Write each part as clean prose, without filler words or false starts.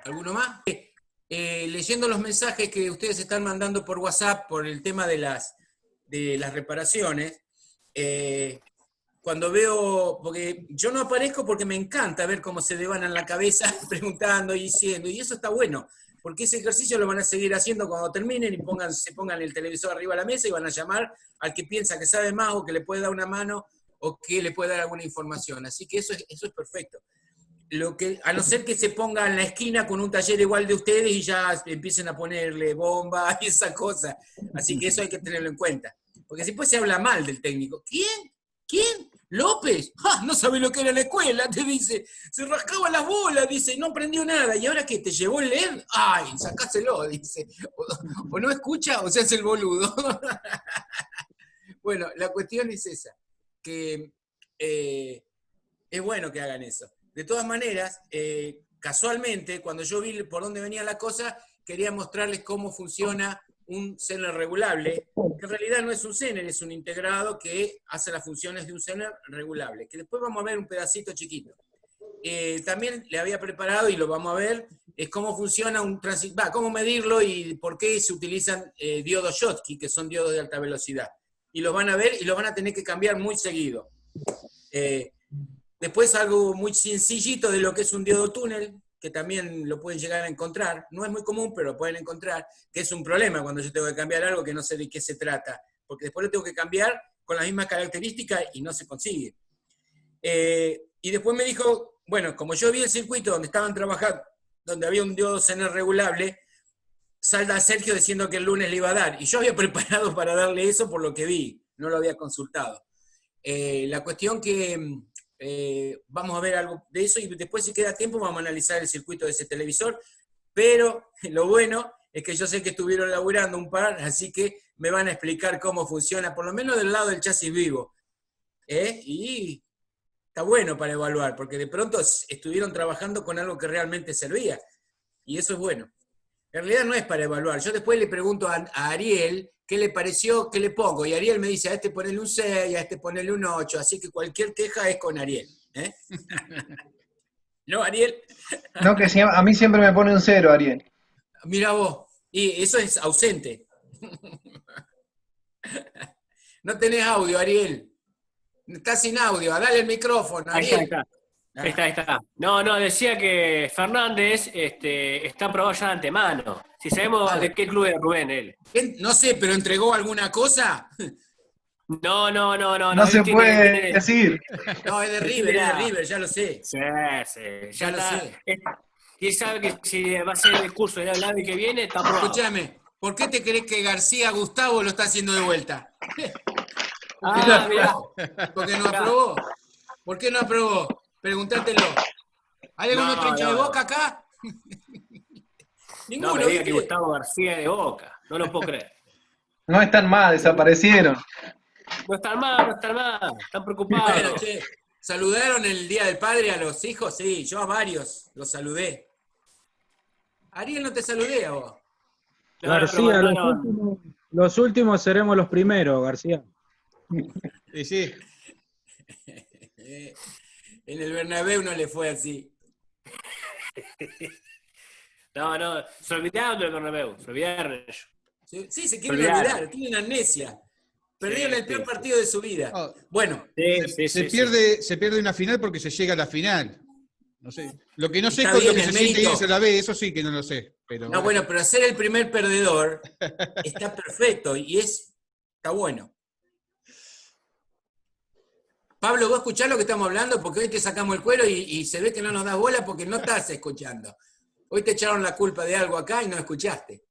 ¿Alguno más? Leyendo los mensajes que ustedes están mandando por WhatsApp por el tema de las reparaciones, cuando veo, porque yo no aparezco porque me encanta ver cómo se devanan la cabeza preguntando y diciendo, y eso está bueno, porque ese ejercicio lo van a seguir haciendo cuando terminen y se pongan el televisor arriba de la mesa y van a llamar al que piensa que sabe más o que le puede dar una mano o que le puede dar alguna información. Así que eso es perfecto. A no ser que se ponga en la esquina con un taller igual de ustedes y ya empiecen a ponerle bombas y esa cosa. Así que eso hay que tenerlo en cuenta. Porque después se habla mal del técnico. ¿Quién? ¿Quién? ¿López? ¡Ah! No sabe lo que era la escuela, te dice. Se rascaba las bolas, dice, no aprendió nada. ¿Y ahora qué? ¿Te llevó el LED? ¡Ay! Sacáselo, dice. O no escucha o se hace el boludo. Bueno, la cuestión es esa. Que es bueno que hagan eso. De todas maneras, casualmente, cuando yo vi por dónde venía la cosa, quería mostrarles cómo funciona un Zener regulable, que en realidad no es un Zener, es un integrado que hace las funciones de un Zener regulable, que después vamos a ver un pedacito chiquito. También le había preparado, y lo vamos a ver, es cómo funciona cómo medirlo y por qué se utilizan diodos Schottky, que son diodos de alta velocidad. Y los van a ver y los van a tener que cambiar muy seguido. Después algo muy sencillito de lo que es un diodo túnel, que también lo pueden llegar a encontrar. No es muy común, pero lo pueden encontrar, que es un problema cuando yo tengo que cambiar algo que no sé de qué se trata, porque después lo tengo que cambiar con las mismas características y no se consigue. Y después me dijo, bueno, como yo vi el circuito donde estaban trabajando, donde había un diodo Zener regulable, salda Sergio diciendo que el lunes le iba a dar. Y yo había preparado para darle eso por lo que vi, no lo había consultado. La cuestión que vamos a ver algo de eso y después si queda tiempo vamos a analizar el circuito de ese televisor, pero lo bueno es que yo sé que estuvieron laburando un par, así que me van a explicar cómo funciona, por lo menos del lado del chasis vivo. Y está bueno para evaluar, porque de pronto estuvieron trabajando con algo que realmente servía, y eso es bueno. En realidad no es para evaluar. Yo después le pregunto a Ariel qué le pareció, qué le pongo. Y Ariel me dice, a este ponele un 6, a este ponele un 8. Así que cualquier queja es con Ariel. ¿No, Ariel? No, que a mí siempre me pone un cero, Ariel. Mira vos. Y eso es ausente. No tenés audio, Ariel. Estás sin audio. Dale el micrófono, Ahí está, ahí Ariel. está. Ahí está, ahí está. No, no, decía que Fernández está aprobado ya de antemano. Si sabemos Ah, de qué club es Rubén, él. no sé, pero ¿entregó alguna cosa? No, no, no, no, No no, se puede tiene, decir. No, él tiene Es de la. River, ya lo sé. Sí, sí, ya Ya lo está. sé. Y él sabe que si va a ser el curso el año que viene, está aprobado. Escúchame, ¿por qué te crees que García Gustavo lo está haciendo de vuelta? Porque no Ah, mirá, aprobó. Porque no mirá. aprobó. ¿Por qué no aprobó? Pregúntatelo. ¿Hay algún otro No, hincha de no, Boca no. acá? No me Ninguno, diga que ¿viste? Gustavo García es de Boca. No lo puedo creer. No están más, desaparecieron. No están mal, no están mal. Están Bueno, preocupados. che, ¿saludaron el Día del Padre a los hijos? Sí, yo a varios los saludé. Ariel, no te saludé a vos. No, no, pero García, mandaron. los últimos seremos los primeros, García. Y sí, En el Bernabéu no le fue así. No, no, se olvidaron del Bernabéu. Se olvidaron ellos. Sí, sí, se Se quieren olvidaron. olvidar, tienen amnesia. Perdieron Sí, el peor sí, partido de su vida. no, Bueno, sí, sí, se sí, sí. pierde una final porque se llega a la final. No sé. Lo que no sé es está con lo bien que el se siente irse a mérito. la B, eso sí que no lo sé. Pero No, bueno. bueno, pero ser el primer perdedor está perfecto y está bueno. Pablo, ¿vos escuchás lo que estamos hablando? Porque hoy te sacamos el cuero y se ve que no nos das bola porque no estás escuchando. Hoy te echaron la culpa de algo acá y no escuchaste.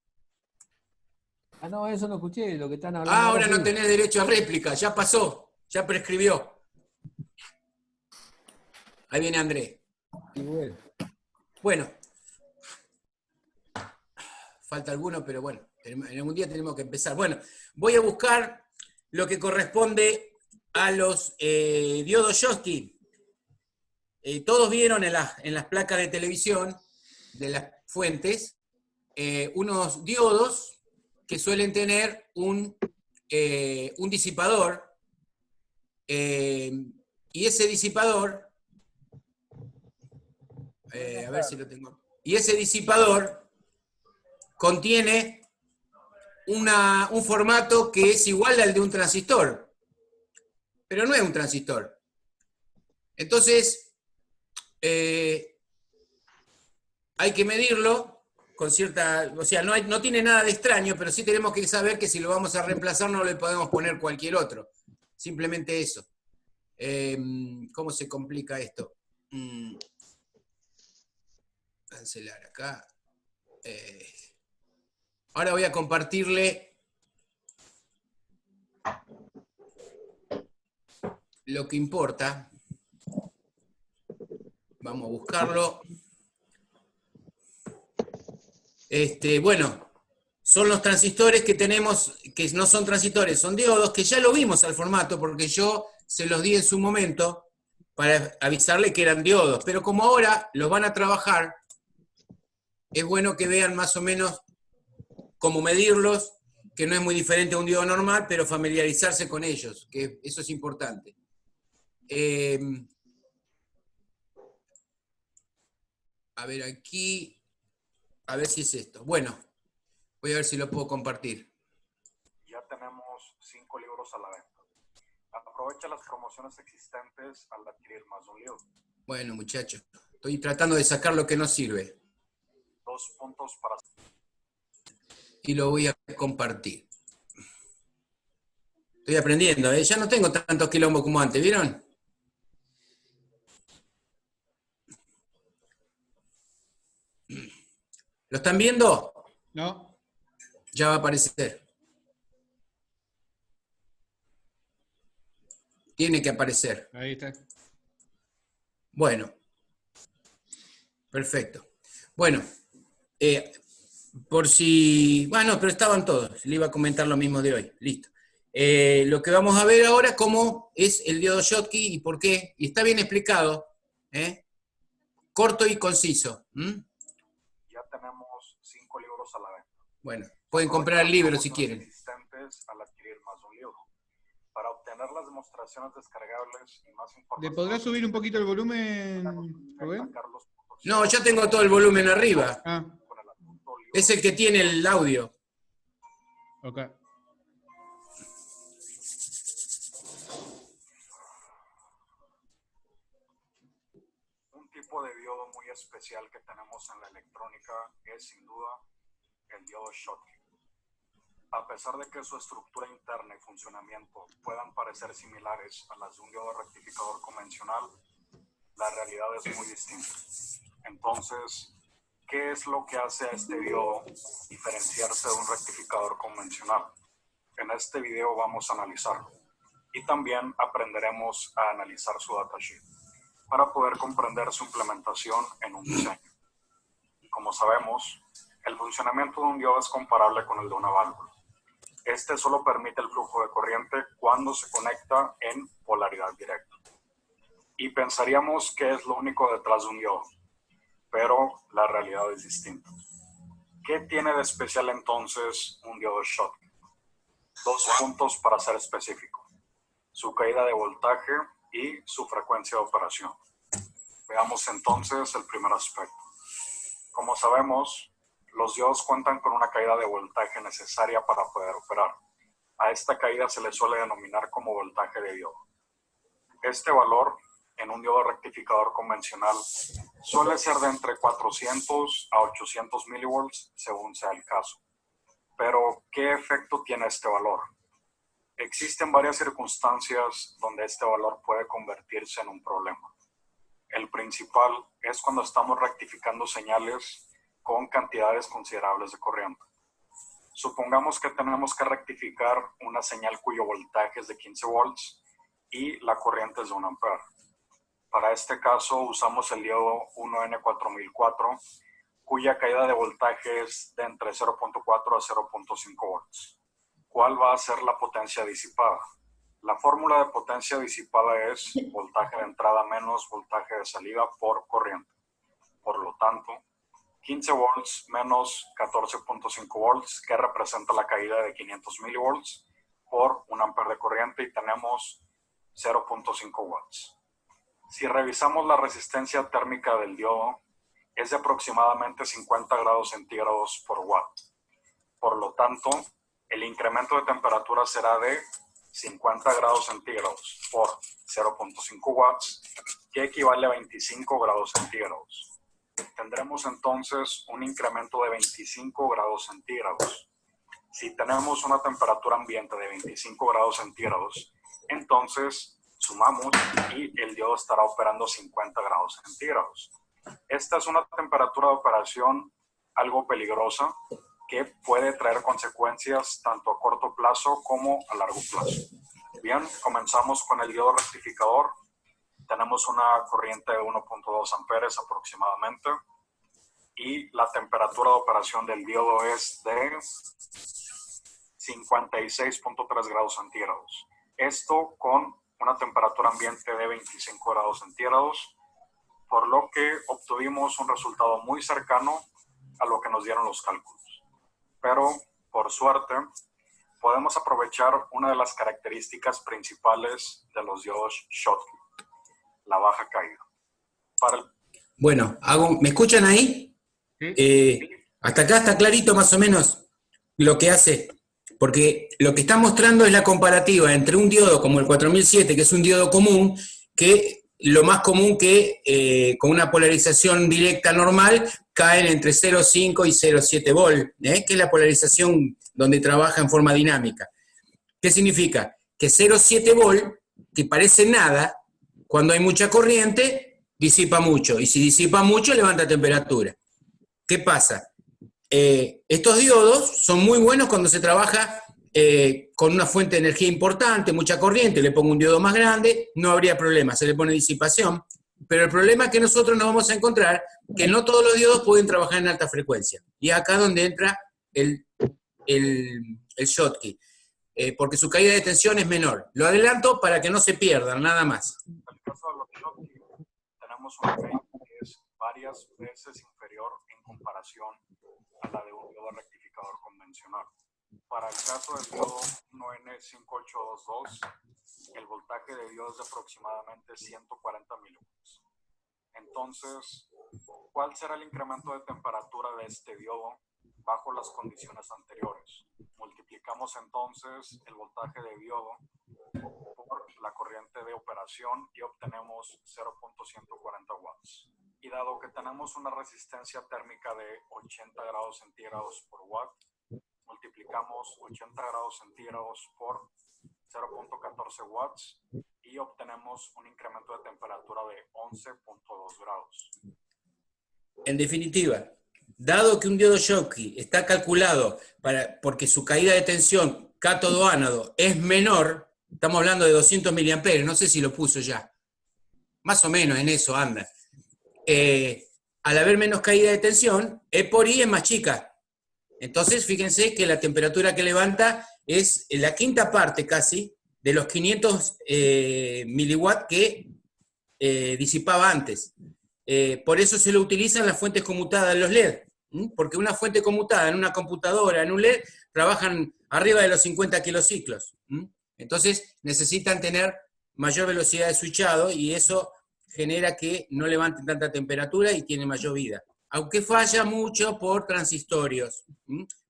Ah, no, eso no escuché, lo que están hablando Ah, ahora ahora no sí. tenés derecho a réplica, ya pasó, ya prescribió. Ahí viene Andrés. Y bueno, Bueno, falta alguno, pero bueno, en algún día tenemos que empezar. Bueno, voy a buscar lo que corresponde a los diodos Schottky. Todos vieron en las placas de televisión de las fuentes unos diodos que suelen tener un disipador, y ese disipador, a ver si lo tengo. Y ese disipador contiene un formato que es igual al de un transistor, pero no es un transistor. Entonces, hay que medirlo con cierta, o sea, no tiene nada de extraño, pero sí tenemos que saber que si lo vamos a reemplazar no le podemos poner cualquier otro. Simplemente eso. ¿Cómo se complica esto? Cancelar acá. Ahora voy a compartirle lo que importa. Vamos a buscarlo. Bueno, son los transistores que tenemos, que no son transistores, son diodos, que ya lo vimos al formato, porque yo se los di en su momento para avisarle que eran diodos. Pero como ahora los van a trabajar, es bueno que vean más o menos cómo medirlos, que no es muy diferente a un diodo normal, pero familiarizarse con ellos, que eso es importante. A ver aquí, a ver si es esto. Bueno, voy a ver si lo puedo compartir. Ya tenemos 5 libros a la venta. Aprovecha las promociones existentes al adquirir más de un libro. Bueno, muchachos, estoy tratando de sacar lo que no sirve. 2 puntos para... Y lo voy a compartir. Estoy aprendiendo, ¿eh? Ya no tengo tantos quilombos como antes, ¿vieron? ¿Lo están viendo? No, Ya va a aparecer. Tiene que aparecer. ahí está. Bueno. Perfecto. Bueno, por si... Bueno, pero estaban todos. Le iba a comentar lo mismo de hoy. Listo. Lo que vamos a ver ahora, cómo es el diodo Schottky y por qué. Y está bien explicado. Corto y conciso. Ya tenemos 5 libros a la venta. Bueno, pueden comprar el libro si quieren. Existentes al adquirir más de un libro. Para obtener las demostraciones descargables y más ¿Le información... podrás subir un poquito el volumen, Rubén? No, ya tengo todo el volumen arriba. Ah, Es el que tiene el audio. ok. Un tipo de diodo muy especial que tenemos en la electrónica es sin duda el diodo Schottky. A pesar de que su estructura interna y funcionamiento puedan parecer similares a las de un diodo rectificador convencional, la realidad es muy distinta. Entonces, ¿qué es lo que hace a este diodo diferenciarse de un rectificador convencional? En este video vamos a analizarlo y también aprenderemos a analizar su datasheet para poder comprender su implementación en un diseño. Como sabemos, el funcionamiento de un diodo es comparable con el de una válvula. Este solo permite el flujo de corriente cuando se conecta en polaridad directa. Y pensaríamos que es lo único detrás de un diodo, pero la realidad es distinta. ¿Qué tiene de especial entonces un diodo Schottky? 2 puntos para ser específico: su caída de voltaje y su frecuencia de operación. Veamos entonces el primer aspecto. Como sabemos, los diodos cuentan con una caída de voltaje necesaria para poder operar. A esta caída se le suele denominar como voltaje de diodo. Este valor en un diodo rectificador convencional suele ser de entre 400 a 800 milivolts según sea el caso. Pero, ¿qué efecto tiene este valor? Existen varias circunstancias donde este valor puede convertirse en un problema. El principal es cuando estamos rectificando señales con cantidades considerables de corriente. Supongamos que tenemos que rectificar una señal cuyo voltaje es de 15 volts y la corriente es de 1 ampere. Para este caso usamos el diodo 1N4004, cuya caída de voltaje es de entre 0.4 a 0.5 volts. ¿Cuál va a ser la potencia disipada? La fórmula de potencia disipada es voltaje de entrada menos voltaje de salida por corriente. Por lo tanto, 15 volts menos 14.5 volts, que representa la caída de 500 milivolts por 1 ampere de corriente, y tenemos 0.5 watts. Si revisamos la resistencia térmica del diodo, es de aproximadamente 50 grados centígrados por watt. Por lo tanto, el incremento de temperatura será de 50 grados centígrados por 0.5 watts, que equivale a 25 grados centígrados. Tendremos entonces un incremento de 25 grados centígrados. Si tenemos una temperatura ambiente de 25 grados centígrados, entonces sumamos y el diodo estará operando 50 grados centígrados. Esta es una temperatura de operación algo peligrosa que puede traer consecuencias tanto a corto plazo como a largo plazo. Bien, comenzamos con el diodo rectificador. Tenemos una corriente de 1.2 amperes aproximadamente y la temperatura de operación del diodo es de 56.3 grados centígrados. Esto con una temperatura ambiente de 25 grados centígrados, por lo que obtuvimos un resultado muy cercano a lo que nos dieron los cálculos. Pero, por suerte, podemos aprovechar una de las características principales de los diodos Schottky, la baja caída. Bueno, ¿me escuchan ahí? Hasta acá está clarito más o menos lo que hace, porque lo que está mostrando es la comparativa entre un diodo como el 4007, que es un diodo común, que lo más común que con una polarización directa normal caen entre 0,5 y 0,7 volt, que es la polarización donde trabaja en forma dinámica. ¿Qué significa? Que 0,7 volt, que parece nada, cuando hay mucha corriente, disipa mucho, y si disipa mucho, levanta temperatura. ¿Qué pasa? Estos diodos son muy buenos cuando se trabaja con una fuente de energía importante, mucha corriente, le pongo un diodo más grande, no habría problema, se le pone disipación, pero el problema es que nosotros nos vamos a encontrar que no todos los diodos pueden trabajar en alta frecuencia, y acá donde entra el Schottky, porque su caída de tensión es menor. Lo adelanto para que no se pierdan, nada más. En el caso de los Schottky, tenemos una caída que es varias veces inferior en comparación a la de un diodo rectificador convencional. Para el caso del diodo 1N5822, el voltaje de diodo es de aproximadamente 140 milivolts. Entonces, ¿cuál será el incremento de temperatura de este diodo bajo las condiciones anteriores? Multiplicamos entonces el voltaje de diodo por la corriente de operación y obtenemos 0.140 watts. Y dado que tenemos una resistencia térmica de 80 grados centígrados por watt, multiplicamos 80 grados centígrados por 0.14 watts y obtenemos un incremento de temperatura de 11.2 grados. En definitiva, dado que un diodo Schottky está calculado porque su caída de tensión cátodo-ánodo es menor, estamos hablando de 200 miliamperes, no sé si lo puso ya, más o menos en eso anda. Al haber menos caída de tensión, E por I es más chica. Entonces, fíjense que la temperatura que levanta es la quinta parte casi de los 500 miliwatts que disipaba antes. Por eso se lo utilizan las fuentes conmutadas de los LED, porque una fuente conmutada en una computadora, en un LED, trabajan arriba de los 50 kilociclos. Entonces, necesitan tener mayor velocidad de switchado y eso genera que no levanten tanta temperatura y tiene mayor vida. Aunque falla mucho por transistorios.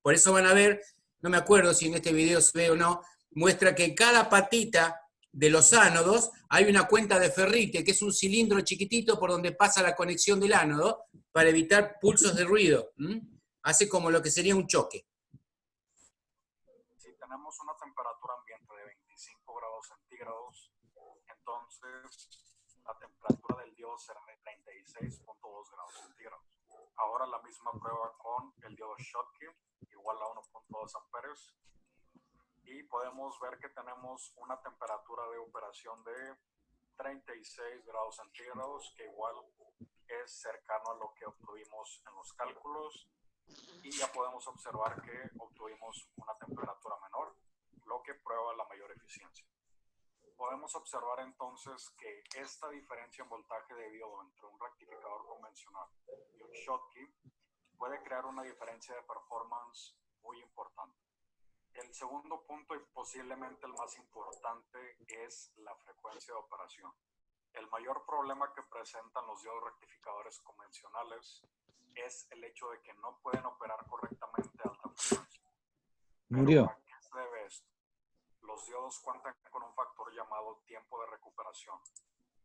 Por eso van a ver, no me acuerdo si en este video se ve o no, muestra que en cada patita de los ánodos hay una cuenta de ferrite, que es un cilindro chiquitito por donde pasa la conexión del ánodo para evitar pulsos de ruido. Hace como lo que sería un choque. Si tenemos una temperatura ambiente de 25 grados centígrados, entonces la temperatura del diodo será de 36.2 grados centígrados. Ahora la misma prueba con el diodo Schottky, igual a 1.2 amperes. Y podemos ver que tenemos una temperatura de operación de 36 grados centígrados, que igual es cercano a lo que obtuvimos en los cálculos. Y ya podemos observar que obtuvimos una temperatura menor, lo que prueba la mayor eficiencia. Podemos observar entonces que esta diferencia en voltaje de diodo entre un rectificador convencional y un Schottky puede crear una diferencia de performance muy importante. El segundo punto y posiblemente el más importante es la frecuencia de operación. El mayor problema que presentan los diodos rectificadores convencionales es el hecho de que no pueden operar correctamente a alta frecuencia. Murió. ¿A qué se debe esto? Los diodos cuentan con un factor llamado tiempo de recuperación.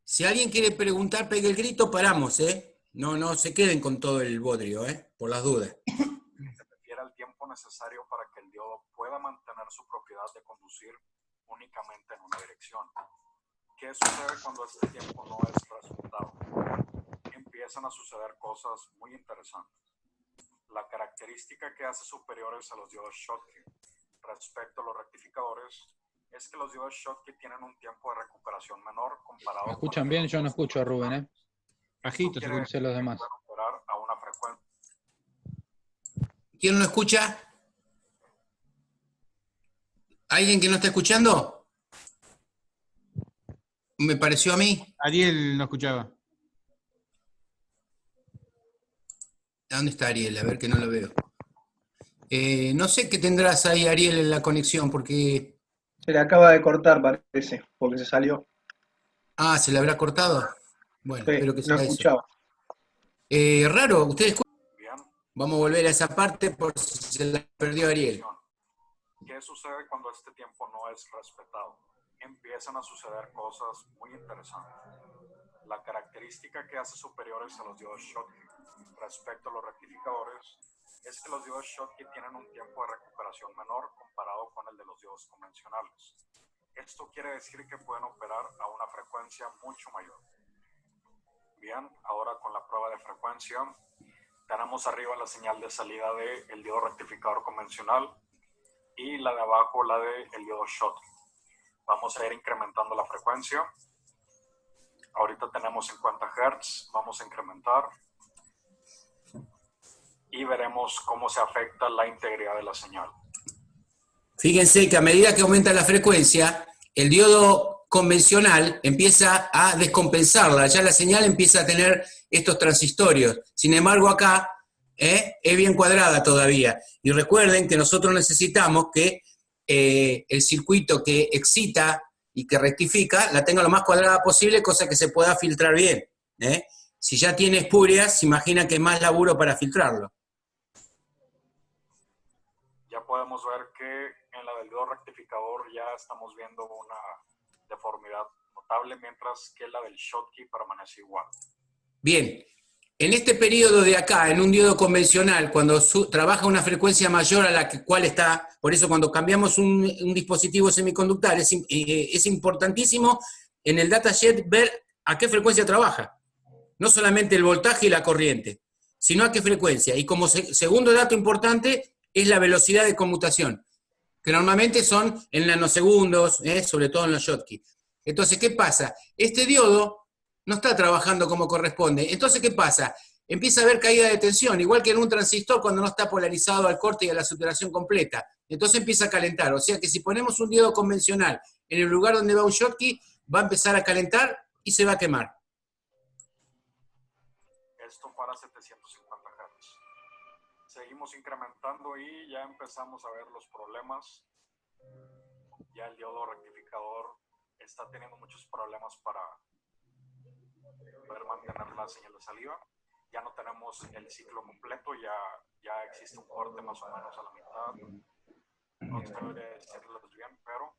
Si alguien quiere preguntar, pegue el grito, paramos, ¿eh? No se queden con todo el bodrio, ¿eh? Por las dudas. Se refiere al tiempo necesario para que el diodo pueda mantener su propiedad de conducir únicamente en una dirección. ¿Qué sucede cuando este tiempo no es respetado? Empiezan a suceder cosas muy interesantes. La característica que hace superiores a los diodos Schottky respecto a los rectificadores es que los diodos Schottky tienen un tiempo de recuperación menor comparado ¿Me con escuchan el bien? de Yo no los escucho a Rubén, ¿eh? Bajito, quiere No sé los demás. pueden operar a una frecuencia. ¿Quién no escucha? ¿Alguien que no está escuchando? Me pareció a mí. Ariel no escuchaba. ¿Dónde está Ariel? A ver que no lo veo. No sé qué tendrás ahí, Ariel, en la conexión, porque... Se le acaba de cortar, parece, porque se salió. Ah, ¿se le habrá cortado? Bueno, Sí, espero que no sea eso. escuchaba. Raro, ¿ustedes escuchan? Bien. Vamos a volver a esa parte por si se la perdió Ariel. ¿Qué sucede cuando este tiempo no es respetado? Empiezan a suceder cosas muy interesantes. La característica que hace superiores a los diodos Schottky respecto a los rectificadores es que los diodos Schottky tienen un tiempo de recuperación menor comparado con el de los diodos convencionales. Esto quiere decir que pueden operar a una frecuencia mucho mayor. Bien, ahora con la prueba de frecuencia, tenemos arriba la señal de salida del diodo rectificador convencional y la de abajo la del diodo Schottky. Vamos a ir incrementando la frecuencia. Ahorita tenemos 50 Hz, vamos a incrementar y veremos cómo se afecta la integridad de la señal. Fíjense que a medida que aumenta la frecuencia, el diodo convencional empieza a descompensarla, ya la señal empieza a tener estos transistorios. Sin embargo, acá es bien cuadrada todavía. Y recuerden que nosotros necesitamos que el circuito que excita y que rectifica la tenga lo más cuadrada posible, cosa que se pueda filtrar bien. Si ya tiene espurias, se imagina que es más laburo para filtrarlo. Ya podemos ver que en la del diodo rectificador ya estamos viendo una deformidad notable, mientras que la del Schottky permanece igual. Bien, en este periodo de acá, en un diodo convencional, cuando trabaja una frecuencia mayor a la cual está, por eso cuando cambiamos un dispositivo semiconductor, es importantísimo en el datasheet ver a qué frecuencia trabaja. No solamente el voltaje y la corriente, sino a qué frecuencia. Y como segundo dato importante es la velocidad de conmutación, que normalmente son en nanosegundos, sobre todo en los Schottky. Entonces, ¿qué pasa? Este diodo no está trabajando como corresponde. Entonces, ¿qué pasa? Empieza a haber caída de tensión, igual que en un transistor cuando no está polarizado al corte y a la saturación completa. Entonces empieza a calentar. O sea que si ponemos un diodo convencional en el lugar donde va un Schottky, va a empezar a calentar y se va a quemar. Esto para 750 Hz. Seguimos incrementando y ya empezamos a ver los problemas. Ya el diodo rectificador está teniendo muchos problemas para poder mantener la señal de salida. Ya no tenemos el ciclo completo, ya existe un corte más o menos a la mitad. No debería decirles bien, pero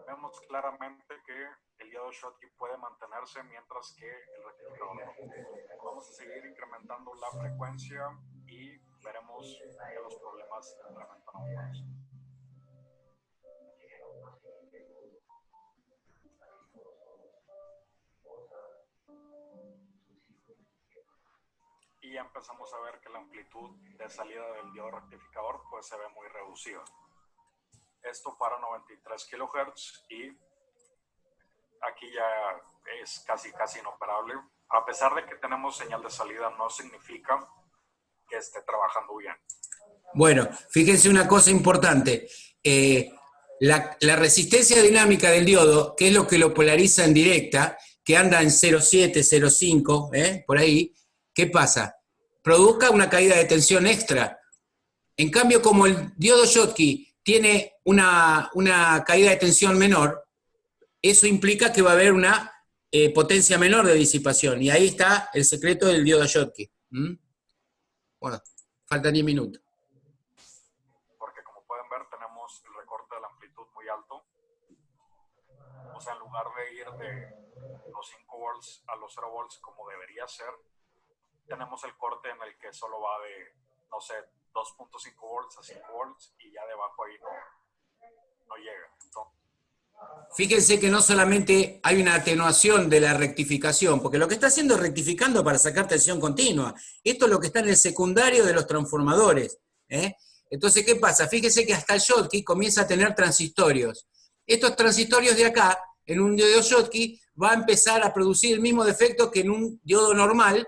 vemos claramente que el diodo Schottky puede mantenerse mientras que el rectificador no. Vamos a seguir incrementando la frecuencia y veremos que los problemas incrementan aún más. Y ya empezamos a ver que la amplitud de salida del diodo rectificador pues se ve muy reducida. Esto para 93 kHz y aquí ya es casi inoperable. A pesar de que tenemos señal de salida, no significa que esté trabajando bien. Bueno, fíjense una cosa importante. La resistencia dinámica del diodo, que es lo que lo polariza en directa, que anda en 0,7, 0,5, por ahí, ¿qué pasa? Produzca una caída de tensión extra. En cambio, como el diodo Schottky tiene una caída de tensión menor, eso implica que va a haber una potencia menor de disipación. Y ahí está el secreto del diodo Schottky. Bueno, faltan 10 minutos. Porque como pueden ver, tenemos el recorte de la amplitud muy alto. O sea, en lugar de ir de los 5 volts a los 0 volts como debería ser, tenemos el corte en el que solo va de, no sé, 2.5 volts a 5 volts y ya debajo ahí no llega. Entonces, Fíjense que no solamente hay una atenuación de la rectificación, porque lo que está haciendo es rectificando para sacar tensión continua. Esto es lo que está en el secundario de los transformadores. Entonces, ¿qué pasa? Fíjense que hasta el Schottky comienza a tener transistorios. Estos transistorios de acá, en un diodo Schottky, va a empezar a producir el mismo defecto que en un diodo normal,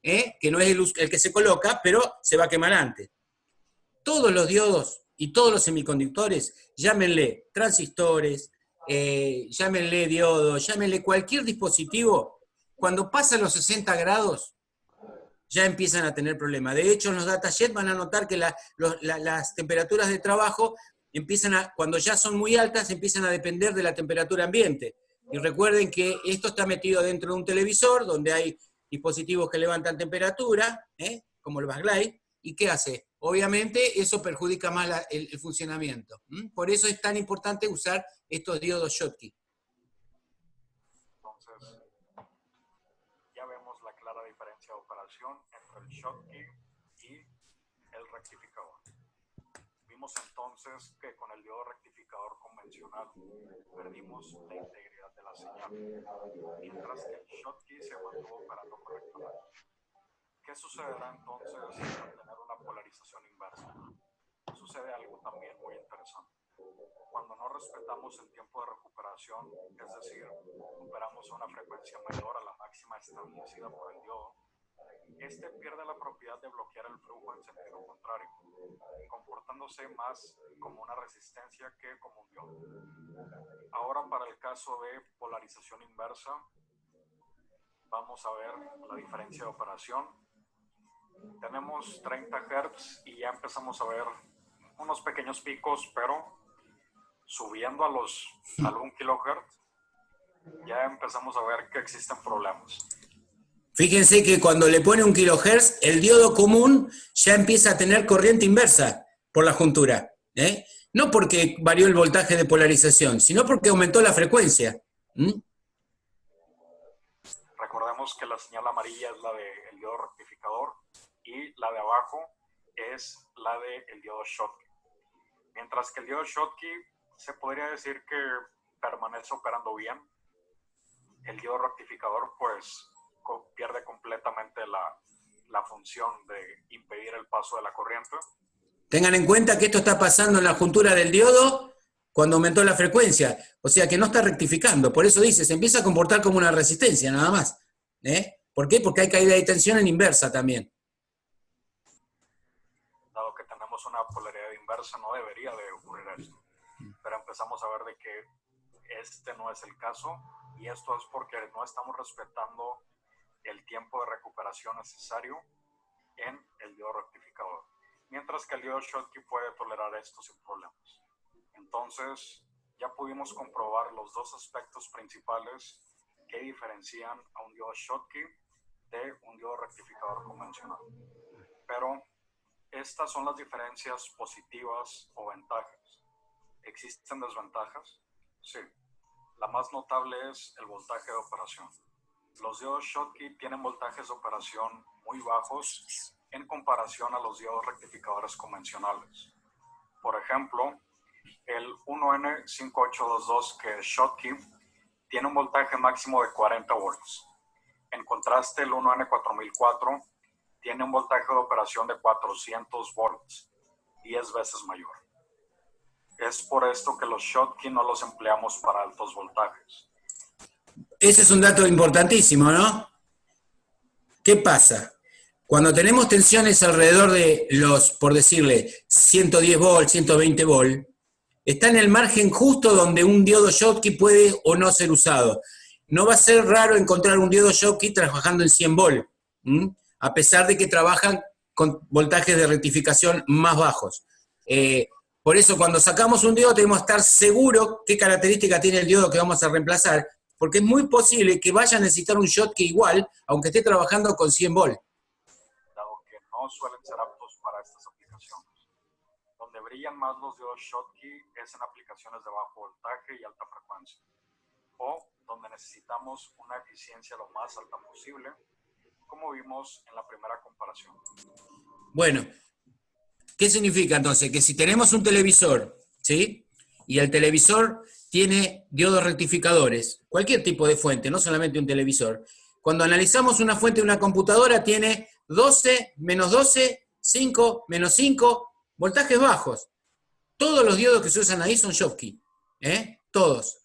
que no es el que se coloca, pero se va a quemar antes. Todos los diodos y todos los semiconductores, llámenle transistores, llámenle diodos, llámenle cualquier dispositivo, cuando pasa los 60 grados, ya empiezan a tener problemas. De hecho, en los datasheets van a notar que las temperaturas de trabajo cuando ya son muy altas, empiezan a depender de la temperatura ambiente. Y recuerden que esto está metido dentro de un televisor, donde hay dispositivos que levantan temperatura, como el backlight, ¿y qué hace? Obviamente eso perjudica más el funcionamiento. Por eso es tan importante usar estos diodos Schottky. entonces, ya vemos la clara diferencia de operación entre el Schottky y el rectificador. Vimos entonces que con el diodo rectificador convencional perdimos la integridad de la señal, mientras que el Schottky se mantuvo operando correctamente. ¿Qué sucederá entonces al tener una polarización inversa? Sucede algo también muy interesante. Cuando no respetamos el tiempo de recuperación, es decir, operamos a una frecuencia mayor a la máxima establecida por el diodo, este pierde la propiedad de bloquear el flujo en sentido contrario, comportándose más como una resistencia que como un diodo. Ahora, para el caso de polarización inversa, vamos a ver la diferencia de operación. Tenemos 30 Hz y ya empezamos a ver unos pequeños picos, pero subiendo al 1 kHz, ya empezamos a ver que existen problemas. Fíjense que cuando le pone 1 kHz, el diodo común ya empieza a tener corriente inversa por la juntura. No porque varió el voltaje de polarización, sino porque aumentó la frecuencia. Recordemos que la señal amarilla es la del diodo rectificador y la de abajo es la del diodo Schottky. Mientras que el diodo Schottky se podría decir que permanece operando bien, el diodo rectificador pues pierde completamente la función de impedir el paso de la corriente. Tengan en cuenta que esto está pasando en la juntura del diodo cuando aumentó la frecuencia, o sea que no está rectificando, por eso dice, se empieza a comportar como una resistencia nada más. ¿Por qué? Porque hay caída de tensión en inversa también. Dado que tenemos una polaridad inversa, no debería de ocurrir esto, pero empezamos a ver de que este no es el caso, y esto es porque no estamos respetando el tiempo de recuperación necesario en el diodo rectificador, mientras que el diodo Schottky puede tolerar esto sin problemas. Entonces, ya pudimos comprobar los dos aspectos principales que diferencian a un diodo Schottky de un diodo rectificador convencional. Pero estas son las diferencias positivas o ventajas. ¿Existen desventajas? Sí. La más notable es el voltaje de operación. Los diodos Schottky tienen voltajes de operación muy bajos en comparación a los diodos rectificadores convencionales. Por ejemplo, el 1N5822, que es Schottky, tiene un voltaje máximo de 40 volts. En contraste, el 1N4004 tiene un voltaje de operación de 400 volts, 10 veces mayor. Es por esto que los Schottky no los empleamos para altos voltajes. Ese es un dato importantísimo, ¿no? ¿Qué pasa? Cuando tenemos tensiones alrededor de los, por decirle, 110 volts, 120 volts, está en el margen justo donde un diodo Schottky puede o no ser usado. No va a ser raro encontrar un diodo Schottky trabajando en 100 volts, a pesar de que trabajan con voltajes de rectificación más bajos. Por eso cuando sacamos un diodo tenemos que estar seguros qué característica tiene el diodo que vamos a reemplazar, porque es muy posible que vaya a necesitar un Schottky igual, aunque esté trabajando con 100 volt. Dado que no suelen ser aptos para estas aplicaciones. Donde brillan más los diodos Schottky es en aplicaciones de bajo voltaje y alta frecuencia, o donde necesitamos una eficiencia lo más alta posible, como vimos en la primera comparación. Bueno, ¿qué significa entonces? Que si tenemos un televisor, ¿sí? Y el televisor tiene diodos rectificadores, cualquier tipo de fuente, no solamente un televisor. Cuando analizamos una fuente de una computadora, tiene 12, menos 12, 5, menos 5, voltajes bajos. Todos los diodos que se usan ahí son Schottky, todos.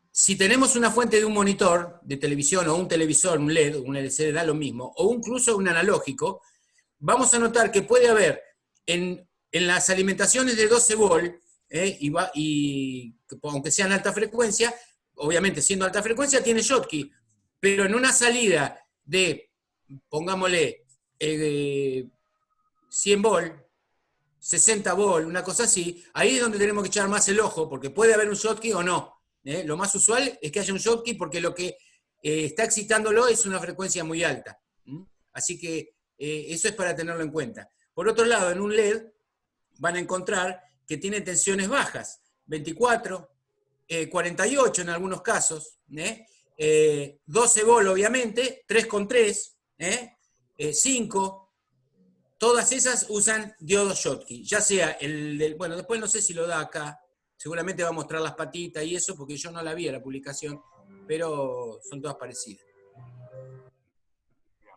Si tenemos una fuente de un monitor de televisión o un televisor, un LED, un LCD, da lo mismo, o incluso un analógico, vamos a notar que puede haber en las alimentaciones de 12 volt, y aunque sean alta frecuencia, obviamente siendo alta frecuencia tiene Schottky, pero en una salida de, pongámosle, 100 volt, 60 volt, una cosa así, ahí es donde tenemos que echar más el ojo, porque puede haber un Schottky o no. Lo más usual es que haya un Schottky porque lo que está excitándolo es una frecuencia muy alta. Así que eso es para tenerlo en cuenta. Por otro lado, en un LED van a encontrar que tiene tensiones bajas, 24, 48 en algunos casos, 12 volt obviamente, 3,3, 5, todas esas usan diodos Schottky, ya sea el del, bueno, después no sé si lo da acá, seguramente va a mostrar las patitas y eso, porque yo no la vi en la publicación, pero son todas parecidas. Bien,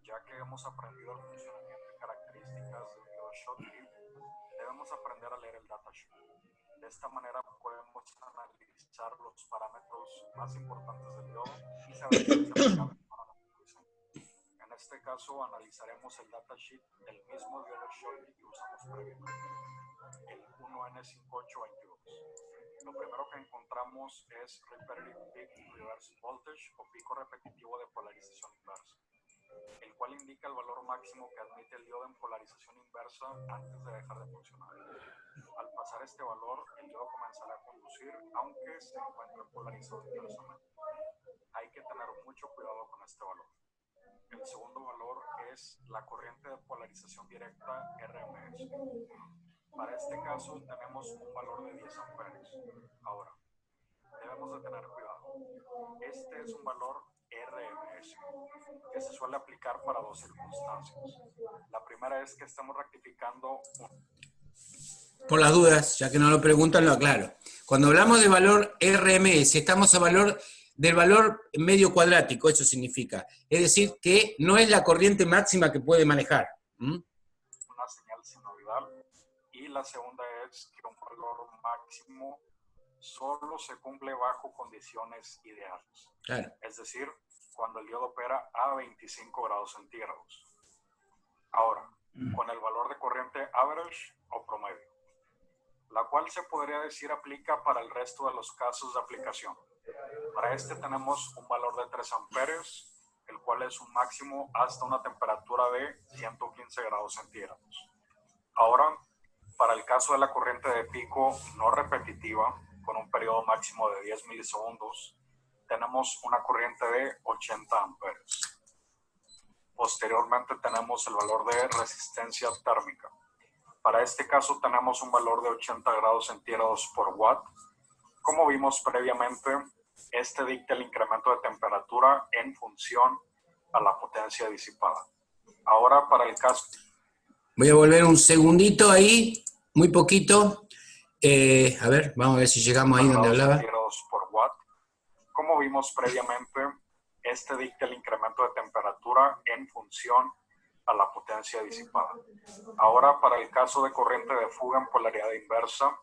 ya que hemos aprendido el funcionamiento y características de un diodo Schottky, debemos aprender a leer el datasheet. De esta manera podemos analizar los parámetros más importantes del diodo y saber si es aplicable para nuestro diseño. En este caso analizaremos el datasheet del mismo diodo Schottky que usamos previamente, el 1N5822. Lo primero que encontramos es Repetitive Peak Reverse Voltage o pico repetitivo de polarización inversa, el cual indica el valor máximo que admite el diodo en polarización inversa antes de dejar de funcionar. Al pasar este valor, el diodo comenzará a conducir, aunque se encuentre polarizado inversamente. Hay que tener mucho cuidado con este valor. El segundo valor es la corriente de polarización directa RMS. Para este caso tenemos un valor de 10 amperes. Ahora, debemos de tener cuidado. Este es un valor RMS que se suele aplicar para dos circunstancias. La primera es que estamos rectificando Por las dudas, ya que no lo preguntan, lo aclaro. Cuando hablamos de valor RMS, estamos a valor del valor medio cuadrático, eso significa. Es decir, que no es la corriente máxima que puede manejar. una señal sinoidal, y la segunda es que un valor máximo solo se cumple bajo condiciones ideales. Claro. Es decir, cuando el diodo opera a 25 grados centígrados. Ahora, con el valor de corriente average o promedio, la cual se podría decir aplica para el resto de los casos de aplicación. Para este tenemos un valor de 3 amperes, el cual es un máximo hasta una temperatura de 115 grados centígrados. Ahora, para el caso de la corriente de pico no repetitiva, con un periodo máximo de 10 milisegundos, tenemos una corriente de 80 amperes. Posteriormente tenemos el valor de resistencia térmica. Para este caso tenemos un valor de 80 grados centígrados por watt. Como vimos previamente, este dicta el incremento de temperatura en función a la potencia disipada. Ahora para el caso... Voy a volver un segundito ahí, muy poquito. A ver, vamos a ver si llegamos ahí donde hablaba. Por watt. Como vimos previamente, este dicta el incremento de temperatura en función a la potencia disipada. Ahora, para el caso de corriente de fuga en polaridad inversa,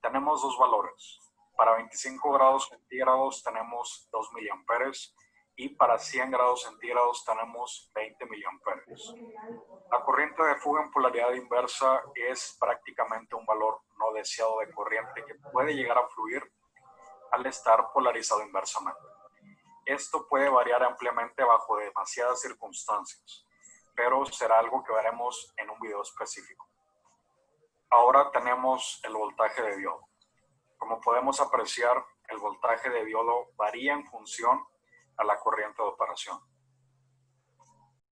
tenemos dos valores. Para 25 grados centígrados tenemos 2 miliamperes y para 100 grados centígrados tenemos 20 miliamperes. La corriente de fuga en polaridad inversa es prácticamente un valor no deseado de corriente que puede llegar a fluir al estar polarizado inversamente. Esto puede variar ampliamente bajo demasiadas circunstancias, pero será algo que veremos en un video específico. Ahora tenemos el voltaje de diodo. Como podemos apreciar, el voltaje de diodo varía en función a la corriente de operación.